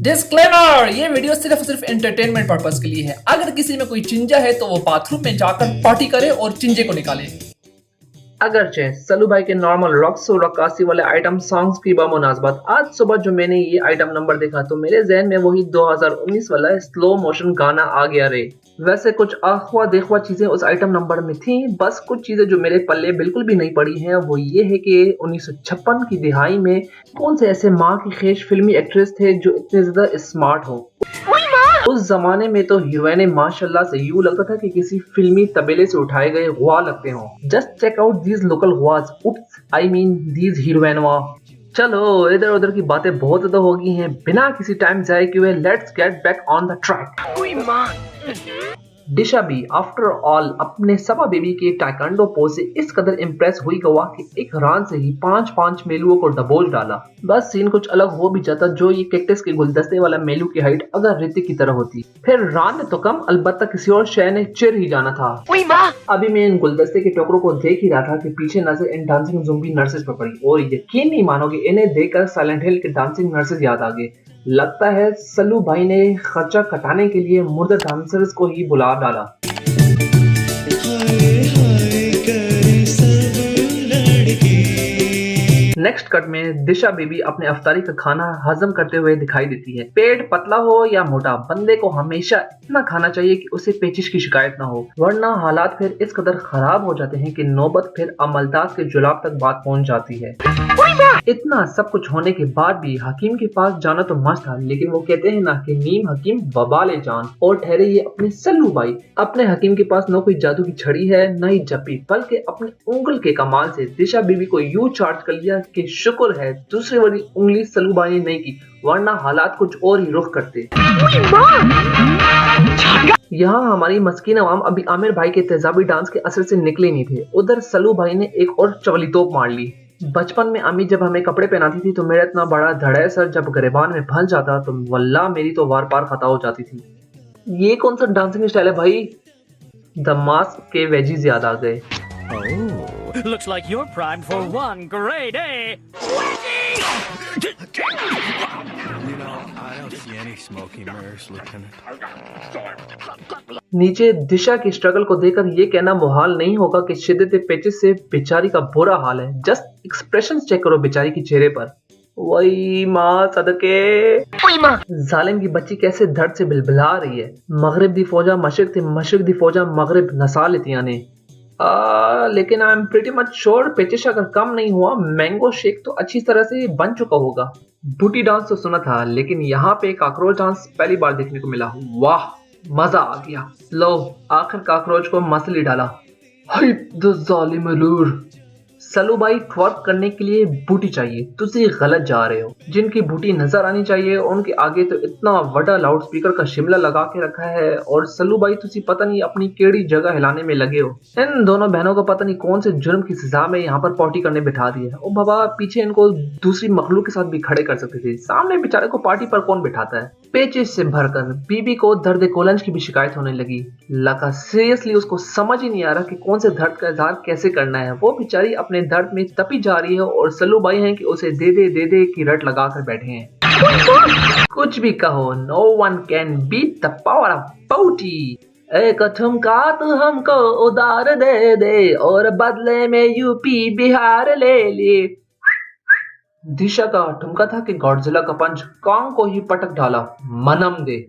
Disclaimer, ये video सिर्फ entertainment purpose के लिए है। अगर किसी में कोई चिंजा है तो वो बाथरूम में जाकर पार्टी करे और चिंजे को निकाले। अगरचे सल्लू भाई के नॉर्मल रॉक्स और रक्कासी वाले आइटम सॉन्ग्स की बामुनासबत आज सुबह जो मैंने ये आइटम नंबर देखा तो मेरे जहन में वही 2019 वाला स्लो मोशन गाना आ गया रे। वैसे कुछ आखवा देखवा चीजें उस आइटम नंबर में थी, बस कुछ चीजें जो मेरे पल्ले बिल्कुल भी नहीं पड़ी हैं वो ये है कि 1956 की दिहाई में कौन से ऐसे माँ की खेश फिल्मी एक्ट्रेस थे जो इतने ज्यादा स्मार्ट हो। उस जमाने में तो हीरोइने माशाल्लाह से यूं लगता था कि किसी फिल्मी तबेले से उठाए गए गुआ लगते हों। Just check out these local गुआज, उप्स आई मीन दीज हीरोइनवा। चलो इधर उधर की बातें बहुत ज्यादा हो गई हैं, बिना किसी टाइम जाए कि वे let's get back on the track. Disha भी आफ्टर ऑल अपने सबा बेबी के टाइकांडो पोज से इस कदर इम्प्रेस हुई गवा कि एक रान से ही 5-5 मेलुओं को दबोच डाला। बस सीन कुछ अलग हो भी जाता जो ये कैक्टस के गुलदस्ते वाला मेलू की हाइट अगर ऋतिक की तरह होती, फिर रान ने तो कम अलबत्ता किसी और शय ने चिर ही जाना था। अभी मैं इन गुलदस्ते के टुकड़ों को देख ही रहा था कि पीछे नजर इन डांसिंग ज़ुम्बी नर्सेज पर पड़ी और यकीन नहीं मानोगे, इन्हें देखकर साइलेंट हिल के डांसिंग नर्सेज याद आ गए। लगता है सल्लू भाई ने खर्चा कटाने के लिए मुर्दा डांसर्स को ही बुला डाला। नेक्स्ट कट में दिशा बेबी अपने अफ्तारी का खाना हजम करते हुए दिखाई देती है। पेट पतला हो या मोटा, बंदे को हमेशा इतना खाना चाहिए कि उसे पेचिश की शिकायत ना हो, वरना हालात फिर इस कदर खराब हो जाते हैं कि नौबत फिर अमलदार के जुलाब तक बात पहुंच जाती है। इतना सब कुछ होने के बाद भी हकीम के पास जाना तो मस्त था, लेकिन वो कहते हैं ना कि नीम हकीम वबाले जान, और ठहरे ये अपने सल्लू भाई। अपने हकीम के पास न कोई जादू की छड़ी है न ही जप्पी, बल्कि अपने उंगल के कमाल से दिशा बीबी को यूं चार्ज कर लिया कि शुक्र है दूसरी वाली उंगली सल्लू भाई ने नहीं की, वरना हालात कुछ और ही रुख करते। यहाँ हमारी मस्कीन अवाम अभी आमिर भाई के तेजाबी डांस के असर से निकले नहीं थे, उधर सल्लू भाई ने एक और चवली तोप मार ली। बचपन में अम्मी जब हमें कपड़े पहनाती थी तो मेरा इतना बड़ा धड़े सर जब गिरेबान में फंस जाता तो वल्लाह मेरी तो वार पार खता हो जाती थी। ये कौन सा डांसिंग स्टाइल है भाई? द मास्क के वेजीज याद आ गए। Looks like you're primed for one great day. You know, I don't see any smoky mirrors, Lieutenant. नीचे दिशा की स्ट्रगल को देखकर ये कहना मुहाल नहीं होगा कि शिद्दत पेचिश से बेचारी का बुरा हाल है। जस्ट एक्सप्रेशन चेक करो बेचारी के चेहरे पर। वही माँ सदके, जालिम की बच्ची कैसे दर्द से बिलबिला रही है। मगरिब दी फौजा मशरिक थी, मशरिक दी फौजा मगरिब नसा लेती ने। लेकिन I am pretty much sure पेचिश अगर कम नहीं हुआ मैंगो शेक तो अच्छी तरह से बन चुका होगा। बूटी डांस तो सुना था, लेकिन यहाँ पे काकरोच डांस पहली बार देखने को मिला। वाह मजा आ गया। लो आखिर काकरोच को मसली डाला। हाय द जालिम अलूर। सल्लू भाई ट्वर्क करने के लिए बूटी चाहिए, तुसी गलत जा रहे हो। जिनकी बूटी नजर आनी चाहिए उनके आगे तो इतना बड़ा लाउड स्पीकर का शिमला लगा के रखा है, और सल्लू भाई तुसी पता नहीं अपनी केड़ी जगह हिलाने में लगे हो। इन दोनों बहनों को पता नहीं कौन से जुर्म की सजा में यहाँ पर पार्टी करने बिठा दिया। ओ बाबा, पीछे इनको दूसरी मखलूक के साथ भी खड़े कर सकते थे, सामने बेचारे को पार्टी पर कौन बिठाता है। पेचिश से भरकर बीबी को दर्द कोलंज की भी शिकायत होने लगी। लगा सीरियसली उसको समझ ही नहीं आ रहा कि कौन से दर्द का इजहार कैसे करना है। वो बेचारी अपने दर्द में तपी जा रही है और सल्लू भाई हैं कि उसे दे दे की रट लगा कर बैठे हैं। कुछ भी कहो, no one can beat the power of booty. एक ठुमका तू हमको उधार दे दे और बदले में यूपी बिहार ले ले। दिशा का ठुमका था कि गॉडजिला का पंच कांग को ही पटक डाला। मनम दे।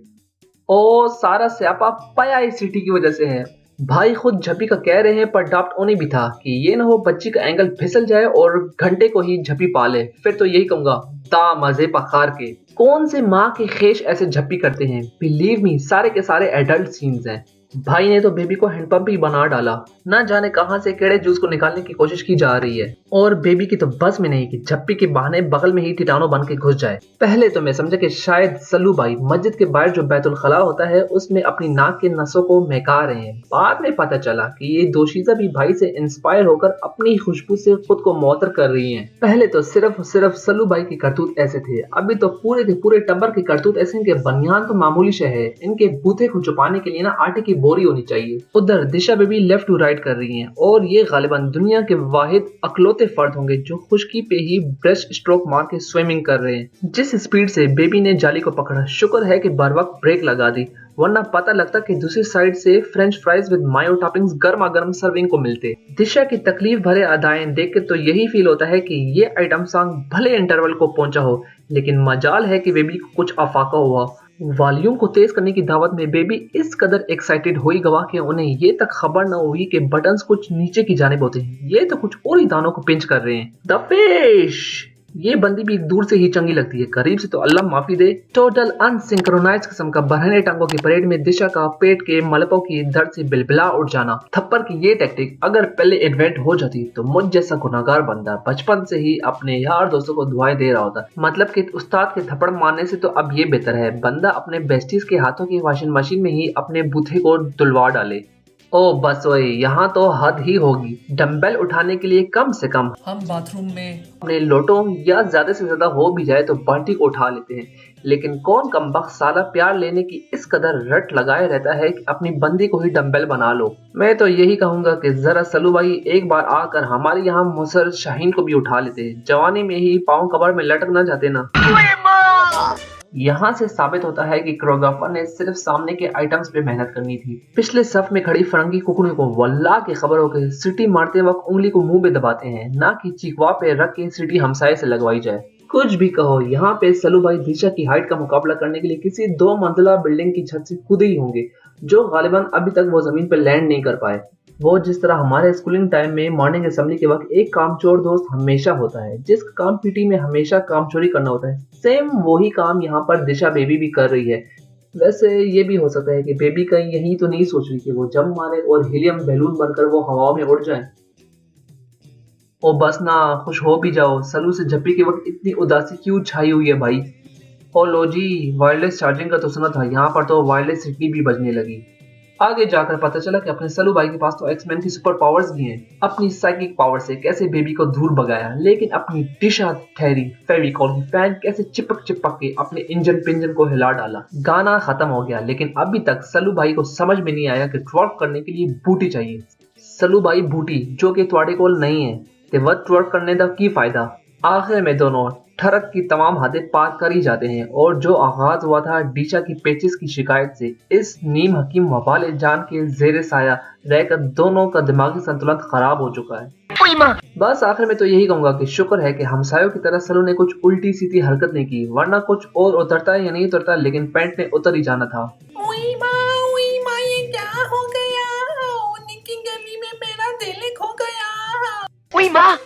ओ सारा स्यापा पया सिटी की वजह से है। भाई खुद झपी का कह रहे हैं, पर डाफ्ट ओनी भी था कि ये ना हो बच्ची का एंगल फिसल जाए और घंटे को ही झपी पाले। फिर तो यही कहूंगा, ता मजे पखार के। कौन से माँ के खेश ऐसे झप्पी करते हैं? बिलीव मी सारे के सारे एडल्ट सीन्स हैं। भाई ने तो बेबी को हैंडपंप ही बना डाला। ना जाने कहां से केड़े जूस को निकालने की कोशिश की जा रही है, और बेबी की तो बस में नहीं कि झप्पी के बहाने बगल में ही कीटाणु बन के घुस जाए। पहले तो मैं समझा कि शायद सल्लू भाई मस्जिद के बाहर जो बैतुल खला होता है उसमें अपनी नाक के नसों को महका रहे हैं। बाद में पता चला कि ये दोशीजा भी भाई से इंस्पायर होकर अपनी खुशबू से खुद को मुअत्तर कर रही हैं। पहले तो सिर्फ सल्लू भाई के करतूत ऐसे थे, अभी तो पूरे के पूरे टब्बर के करतूत ऐसे हैं कि बनियान तो मामूली शय है। इनके बूथे को छुपाने के लिए ना आटे की बोरी होनी चाहिए। उधर दिशा बेबी लेफ्ट टू राइट कर रही हैं और ये गालिबन दुनिया के वाहिद अकलौते फर्द होंगे जो खुशकी पे ही ब्रेस्ट स्ट्रोक मार के स्विमिंग कर रहे हैं। जिस स्पीड से बेबी ने जाली को पकड़ा, शुक्र है कि बर वक्त ब्रेक लगा दी, वरना पता लगता कि दूसरी साइड से French fries with mayo toppings गर्मा गर्म सर्विंग को मिलते। दिशा की तकलीफ भरे अदाएं देख के तो यही फील होता है कि ये आइटम सॉन्ग भले इंटरवल को पहुंचा हो, लेकिन मजाल है कि बेबी को कुछ अफाका हुआ। वॉल्यूम को तेज करने की दावत में बेबी इस कदर एक्साइटेड हुई गवा कि उन्हें ये तक खबर न हुई कि बटन्स कुछ नीचे की जानिब होते हैं, ये तो कुछ और ही दानों को पिंच कर रहे हैं। द फिश, ये बंदी भी दूर से ही चंगी लगती है, करीब से तो अल्लाह माफी दे। टोटल अनसिंक्रोनाइज किस्म का बरहने टांगों की परेड में दिशा का पेट के मलपों की दर्द से बिलबिला उठ जाना। थप्पड़ की ये टेक्निक अगर पहले इन्वेंट हो जाती तो मुझ जैसा गुनाहगार बंदा बचपन से ही अपने यार दोस्तों को दुआएं दे रहा होता। मतलब कि उस्ताद के थप्पड़ मारने से तो अब ये बेहतर है बंदा अपने बेस्टीज के हाथों की वॉशिंग मशीन में ही अपने बूथे को दुलवा डाले। ओ बस ओए, यहाँ तो हद ही होगी। डंबल उठाने के लिए कम से कम हम बाथरूम में अपने लोटों या ज्यादा से ज्यादा हो भी जाए तो बाल्टी को उठा लेते हैं, लेकिन कौन कमबख्त साला प्यार लेने की इस कदर रट लगाए रहता है कि अपनी बंदी को ही डंबल बना लो। मैं तो यही कहूंगा कि जरा सलू भाई एक बार आकर हमारे यहाँ मुसर शाहीन को भी उठा लेते, जवानी में ही पाँव कबर में लटक ना जाते ना। यहाँ से साबित होता है कि कोरियोग्राफर ने सिर्फ सामने के आइटम्स पे मेहनत करनी थी। पिछले सफ में खड़ी फरंगी कुकड़ी को वल्लाह की खबर हो के सीटी मारते वक्त उंगली को मुंह पे दबाते हैं, ना कि चीकवा पे रख के सीटी हमसाये से लगवाई जाए। कुछ भी कहो, यहाँ पे सलू भाई दिशा की हाइट का मुकाबला करने के लिए किसी 2 मंजिला बिल्डिंग की छत से कूदे ही होंगे, जो गालिबन अभी तक वो जमीन पर लैंड नहीं कर पाए। वो जिस तरह हमारे स्कूलिंग टाइम में मॉर्निंग असेंबली के वक्त एक कामचोर दोस्त हमेशा होता है जिसका काम पीटी में हमेशा काम चोरी करना होता है, सेम वही काम यहाँ पर दिशा बेबी भी कर रही है। वैसे ये भी हो सकता है कि बेबी कहीं यही तो नहीं सोच रही कि वो जंप मारे और हीलियम बैलून बनकर वो हवाओं में उड़ जाए। ओ बस ना, खुश हो भी जाओ। सलू से झप्पी के वक्त इतनी उदासी क्यों छाई हुई है भाई? ओ लो जी, वायरलेस चार्जिंग का तो सुना था, यहाँ पर तो वायरलेस सिटी भी बजने लगी। आगे जाकर पता चला कि अपने सलू भाई के पास तो एक्समैन की सुपर पावर्स भी हैं। अपनी साइकिक पावर से कैसे बेबी को दूर भगाया, लेकिन अपनी दिशा ठहरी फेविकॉल की फैन कैसे चिपक के अपने इंजन पिंजन को हिला डाला। गाना खत्म हो गया, लेकिन अभी तक सलू भाई को समझ में नहीं आया कि ट्वर्क करने के लिए बूटी चाहिए। सलू भाई बूटी जो कि तुम्हारे कोल नहीं है, ते वह ट्वर्क करने का की फायदा। आखिर में दोनों ठरक की तमाम हदें पार कर ही जाते हैं और जो आगाज हुआ था दिशा की पेचिस की शिकायत से, इस नीम हकीम वबाल जान के जेर साया रहकर दोनों का दिमागी संतुलन खराब हो चुका है। बस आखिर में तो यही कहूंगा कि शुक्र है कि हमसायों की तरह सलू ने कुछ उल्टी सीधी हरकत नहीं की, वरना कुछ और उतरता या नहीं उतरता, लेकिन पैंट ने उतर ही जाना था। उई माँ, ये क्या हो गया? निक्की गली में मेरा दिल खो गया। उई माँ,